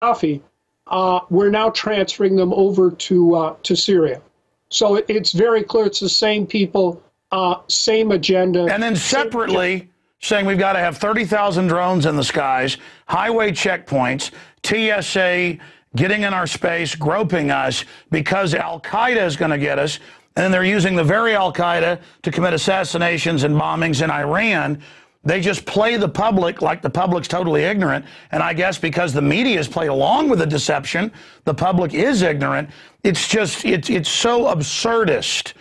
Gaddafi, we're now transferring them over to Syria. So it's very clear it's the same people, same agenda. And then separately saying we've got to have 30,000 drones in the skies, highway checkpoints, TSA getting in our space, groping us because Al-Qaeda is going to get us. And then they're using the very Al-Qaeda to commit assassinations and bombings in Iran. They just play the public like the public's totally ignorant. And I guess because the media has played along with the deception, the public is ignorant. It's just, it's so absurdist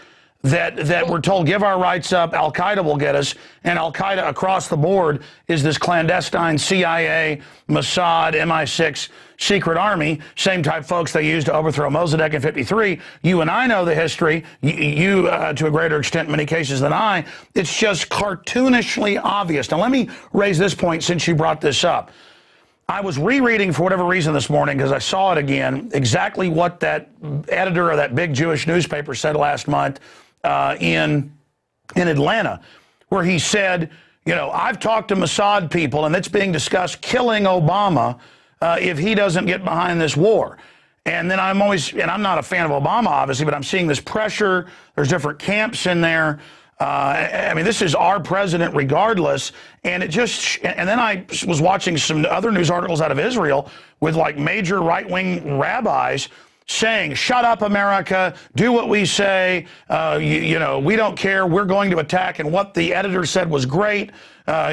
that we're told, give our rights up, Al-Qaeda will get us. And Al-Qaeda across the board is this clandestine CIA, Mossad, MI6 secret army, same type folks they used to overthrow Mossadegh in '53. You and I know the history, you to a greater extent in many cases than I. It's just cartoonishly obvious. Now, let me raise this point since you brought this up. I was rereading for whatever reason this morning because I saw it again, exactly what that editor of that big Jewish newspaper said last month in Atlanta, where he said, you know, I've talked to Mossad people and it's being discussed killing Obama if he doesn't get behind this war. And then I'm not a fan of Obama, obviously, but I'm seeing this pressure. There's different camps in there. I mean, this is our president regardless. And and then I was watching some other news articles out of Israel with like major right-wing rabbis saying, shut up, America, do what we say, you know, we don't care, we're going to attack, and what the editor said was great,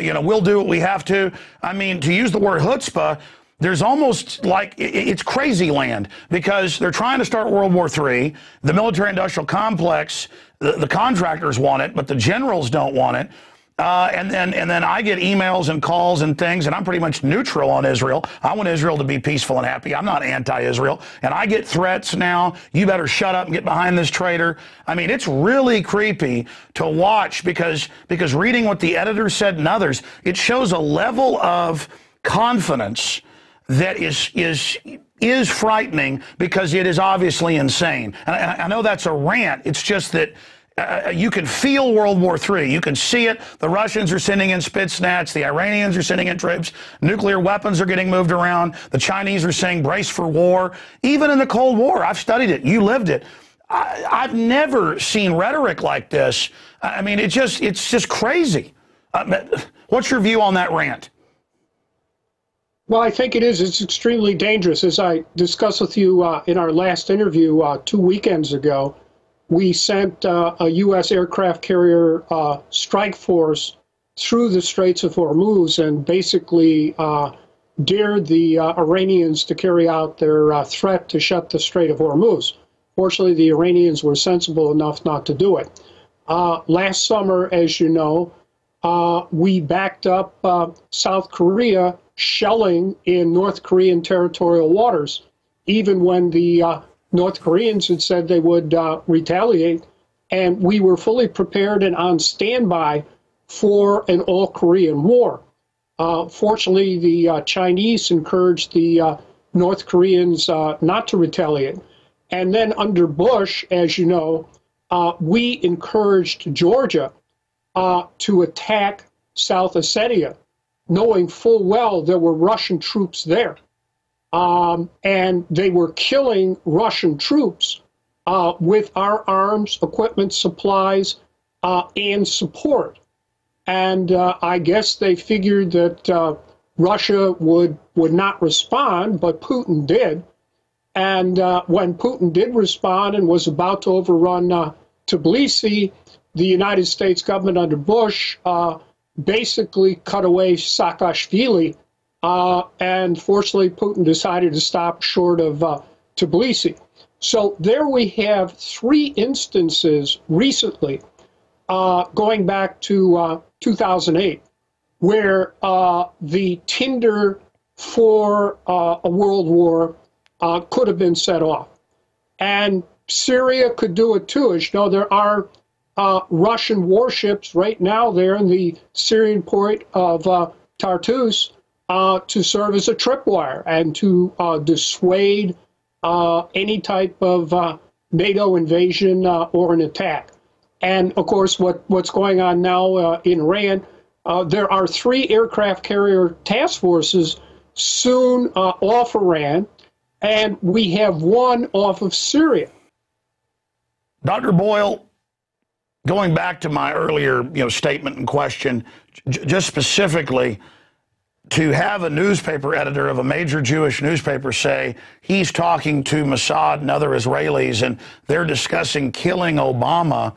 you know, we'll do what we have to. I mean, to use the word chutzpah, there's almost like, it's crazy land, because they're trying to start World War III, the military-industrial complex, the contractors want it, but the generals don't want it. And then I get emails and calls and things, and I'm pretty much neutral on Israel. I want Israel to be peaceful and happy. I'm not anti-Israel. And I get threats now. You better shut up and get behind this traitor. I mean, it's really creepy to watch because reading what the editor said and others, it shows a level of confidence that is frightening because it is obviously insane. And I know that's a rant. It's just that you can feel World War III. You can see it. The Russians are sending in Spetsnaz. The Iranians are sending in troops. Nuclear weapons are getting moved around. The Chinese are saying brace for war. Even in the Cold War, I've studied it. You lived it. I've never seen rhetoric like this. I mean, it's just crazy. What's your view on that rant? Well, I think it is. It's extremely dangerous. As I discussed with you in our last interview 2 weekends ago, we sent a U.S. aircraft carrier strike force through the Straits of Hormuz and basically dared the Iranians to carry out their threat to shut the Strait of Hormuz. Fortunately, the Iranians were sensible enough not to do it. Last summer, as you know, we backed up South Korea shelling in North Korean territorial waters, even when the North Koreans had said they would retaliate, and we were fully prepared and on standby for an all-Korean war. Fortunately, the Chinese encouraged the North Koreans not to retaliate. And then under Bush, as you know, we encouraged Georgia to attack South Ossetia, knowing full well there were Russian troops there. And they were killing Russian troops with our arms, equipment, supplies, and support. And I guess they figured that Russia would not respond, but Putin did. And when Putin did respond and was about to overrun Tbilisi, the United States government under Bush basically cut away Saakashvili. And fortunately, Putin decided to stop short of Tbilisi. So there we have 3 instances recently, going back to 2008, where the tinder for a world war could have been set off. And Syria could do it too. As you know, there are Russian warships right now there in the Syrian port of Tartus to serve as a tripwire and to dissuade any type of NATO invasion or an attack. And of course, what's going on now in Iran, there are 3 aircraft carrier task forces soon off Iran, and we have one off of Syria. Dr. Boyle, going back to my earlier statement and question, just specifically, to have a newspaper editor of a major Jewish newspaper say he's talking to Mossad and other Israelis and they're discussing killing Obama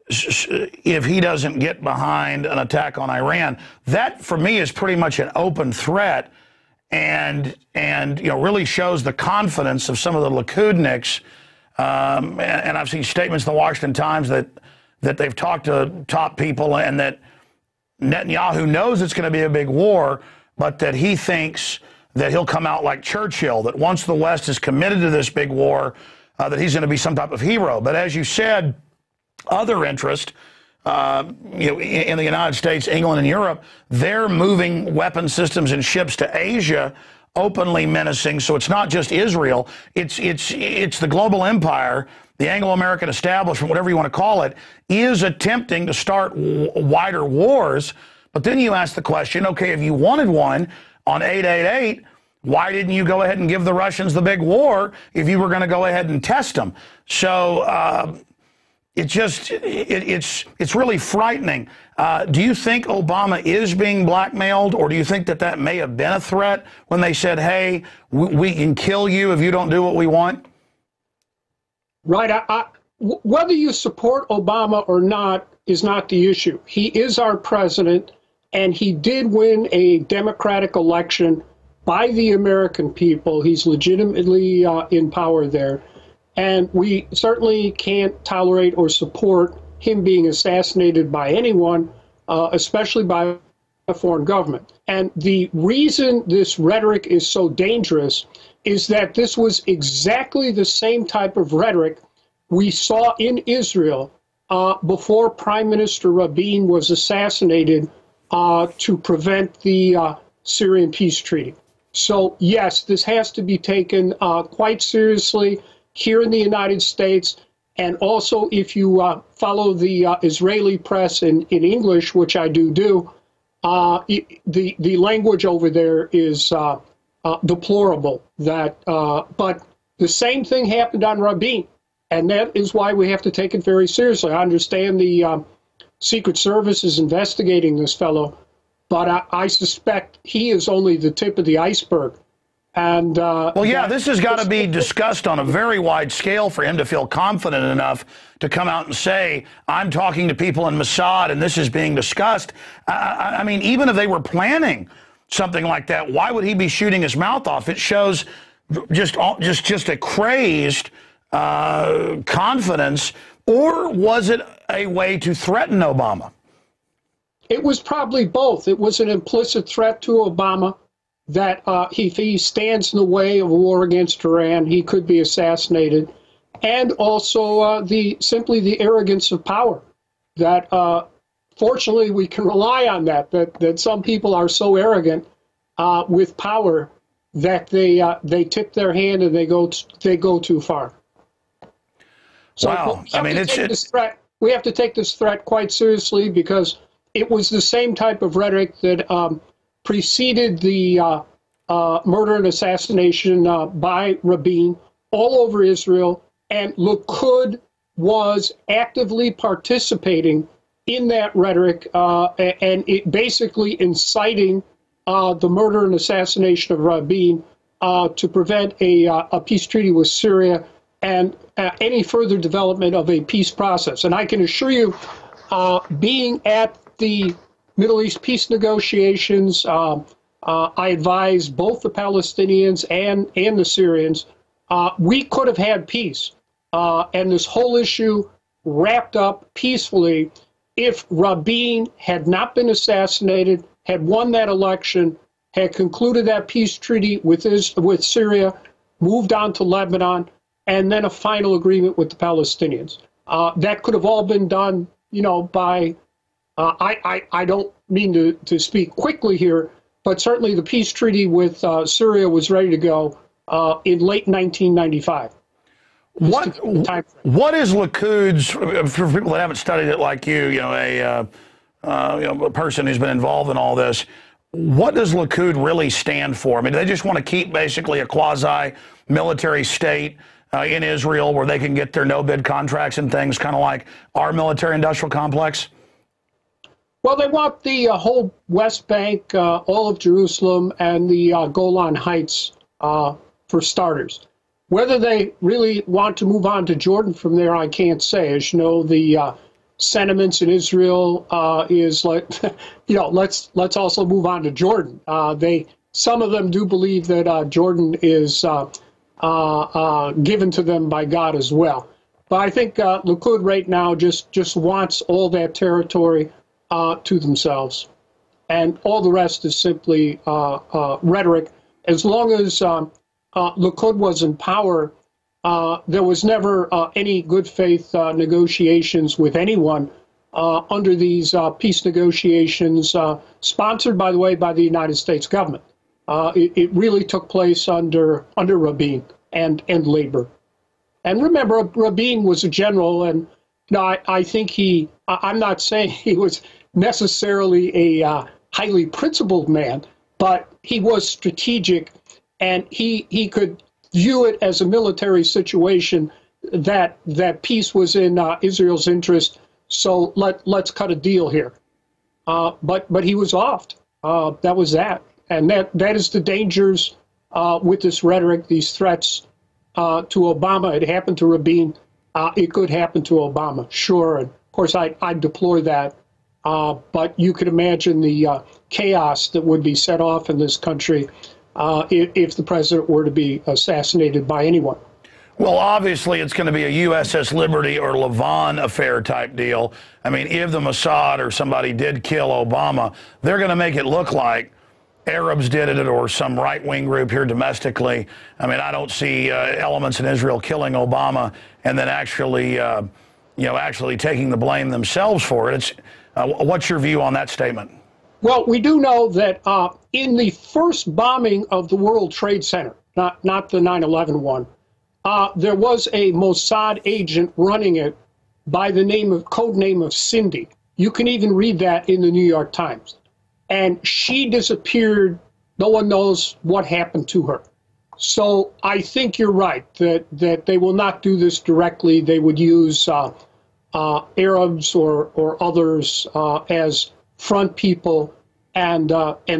if he doesn't get behind an attack on Iran, that for me is pretty much an open threat, and really shows the confidence of some of the Likudniks. And I've seen statements in the Washington Times that they've talked to top people and that Netanyahu knows it's going to be a big war, but that he thinks that he'll come out like Churchill, that once the West is committed to this big war, that he's going to be some type of hero. But as you said, other interest, in the United States, England, and Europe, they're moving weapon systems and ships to Asia, openly menacing. So it's not just Israel; it's the global empire, the Anglo-American establishment, whatever you want to call it, is attempting to start wider wars. But then you ask the question: okay, if you wanted one on 888. Why didn't you go ahead and give the Russians the big war if you were going to go ahead and test them? So it's really frightening. Do you think Obama is being blackmailed, or do you think that may have been a threat when they said, hey, we can kill you if you don't do what we want? Right. Whether you support Obama or not is not the issue. He is our president, and he did win a democratic election by the American people. He's legitimately in power there. And we certainly can't tolerate or support him being assassinated by anyone, especially by a foreign government. And the reason this rhetoric is so dangerous is that this was exactly the same type of rhetoric we saw in Israel before Prime Minister Rabin was assassinated to prevent the Syrian peace treaty. So, yes, this has to be taken quite seriously here in the United States, and also if you follow the Israeli press in English, which I do, the language over there is deplorable. But the same thing happened on Rabin, and that is why we have to take it very seriously. I understand the Secret Service is investigating this fellow, but I suspect he is only the tip of the iceberg. And well, yeah, this has got to be discussed on a very wide scale for him to feel confident enough to come out and say, I'm talking to people in Mossad and this is being discussed. I mean, even if they were planning something like that, why would he be shooting his mouth off? It shows just a crazed confidence. Or was it a way to threaten Obama? It was probably both. It was an implicit threat to Obama that if he stands in the way of a war against Iran, he could be assassinated, and also simply the arrogance of power. That fortunately we can rely on that some people are so arrogant with power that they tip their hand and they go too far. So wow. I mean, we have to take this threat quite seriously, because it was the same type of rhetoric that preceded the murder and assassination by Rabin all over Israel, and Likud was actively participating in that rhetoric, and it basically inciting the murder and assassination of Rabin to prevent a peace treaty with Syria and any further development of a peace process. And I can assure you, being at the Middle East peace negotiations, I advised both the Palestinians and the Syrians. We could have had peace and this whole issue wrapped up peacefully if Rabin had not been assassinated, had won that election, had concluded that peace treaty with Syria, moved on to Lebanon, and then a final agreement with the Palestinians. That could have all been done, by I don't mean to speak quickly here, but certainly the peace treaty with Syria was ready to go in late 1995. What is Likud's, for people that haven't studied it like you, a person who's been involved in all this, what does Likud really stand for? I mean, they just want to keep basically a quasi-military state in Israel where they can get their no-bid contracts and things, kind of like our military-industrial complex? Well, they want the whole West Bank, all of Jerusalem, and the Golan Heights for starters. Whether they really want to move on to Jordan from there, I can't say. As you know, the sentiments in Israel is like, you know, let's also move on to Jordan. Some of them do believe that Jordan is given to them by God as well. But I think Likud right now just wants all that territory to themselves, and all the rest is simply rhetoric. As long as Likud was in power, there was never any good faith negotiations with anyone under these peace negotiations, sponsored, by the way, by the United States government. It really took place under Rabin and Labor. And remember, Rabin was a general, and I think I'm not saying he was necessarily a highly principled man, but he was strategic, and he could view it as a military situation that peace was in Israel's interest. So let's cut a deal here. But he was offed. That was that, and that is the dangers with this rhetoric, these threats to Obama. It happened to Rabin. It could happen to Obama, sure. And of course, I deplore that. But you could imagine the chaos that would be set off in this country if the president were to be assassinated by anyone. Well, obviously, it's going to be a USS Liberty or Lavon affair type deal. I mean, if the Mossad or somebody did kill Obama, they're going to make it look like Arabs did it or some right-wing group here domestically. I mean, I don't see elements in Israel killing Obama and then actually, actually taking the blame themselves for it. What's your view on that statement? Well, we do know that in the first bombing of the World Trade Center, not the 9/11 one, there was a Mossad agent running it by the code name of Cindy. You can even read that in the New York Times. And she disappeared. No one knows what happened to her. So I think you're right that they will not do this directly. They would use Arabs or others as front people and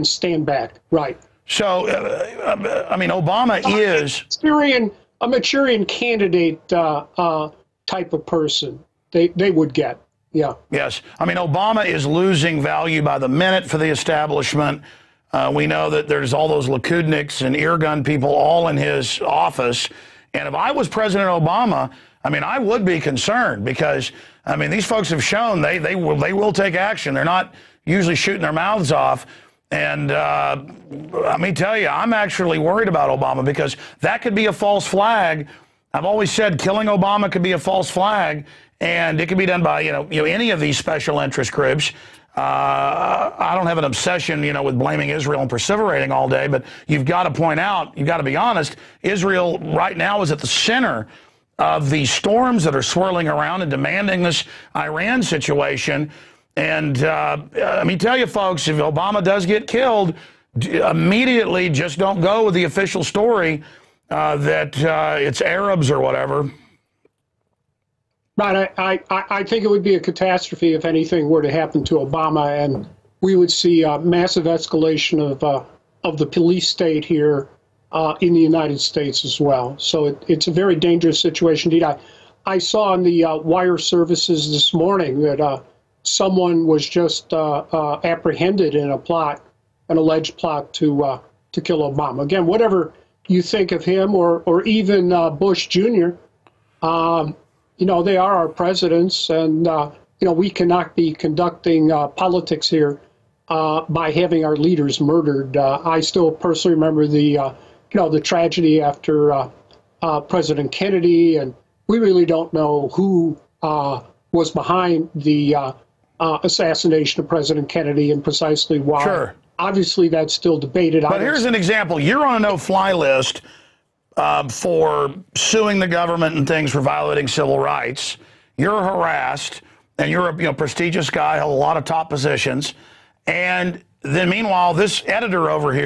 stand back. Right. So, I mean, Obama is a Manchurian candidate type of person. They would get. Yeah. Yes. I mean, Obama is losing value by the minute for the establishment. We know that there's all those Likudniks and eargun people all in his office. And if I was President Obama, I mean, I would be concerned because, I mean, these folks have shown they will take action. They're not usually shooting their mouths off. And let me tell you, I'm actually worried about Obama because that could be a false flag. I've always said killing Obama could be a false flag. And it can be done by, any of these special interest groups. I don't have an obsession, with blaming Israel and perseverating all day, but you've got to point out, you've got to be honest, Israel right now is at the center of the storms that are swirling around and demanding this Iran situation. And let me tell you, folks, if Obama does get killed, immediately just don't go with the official story that it's Arabs or whatever. Right. I think it would be a catastrophe if anything were to happen to Obama, and we would see a massive escalation of the police state here in the United States as well. So it's a very dangerous situation indeed. I saw on the wire services this morning that someone was just apprehended in an alleged plot to kill Obama. Again, whatever you think of him or even Bush Jr., they are our presidents, and, we cannot be conducting politics here by having our leaders murdered. I still personally remember the tragedy after President Kennedy, and we really don't know who was behind the assassination of President Kennedy and precisely why. Sure. Obviously, that's still debated. But here's an example. You're on a no-fly list for suing the government and things for violating civil rights. You're harassed, and you're a prestigious guy, hold a lot of top positions, and then meanwhile, this editor over here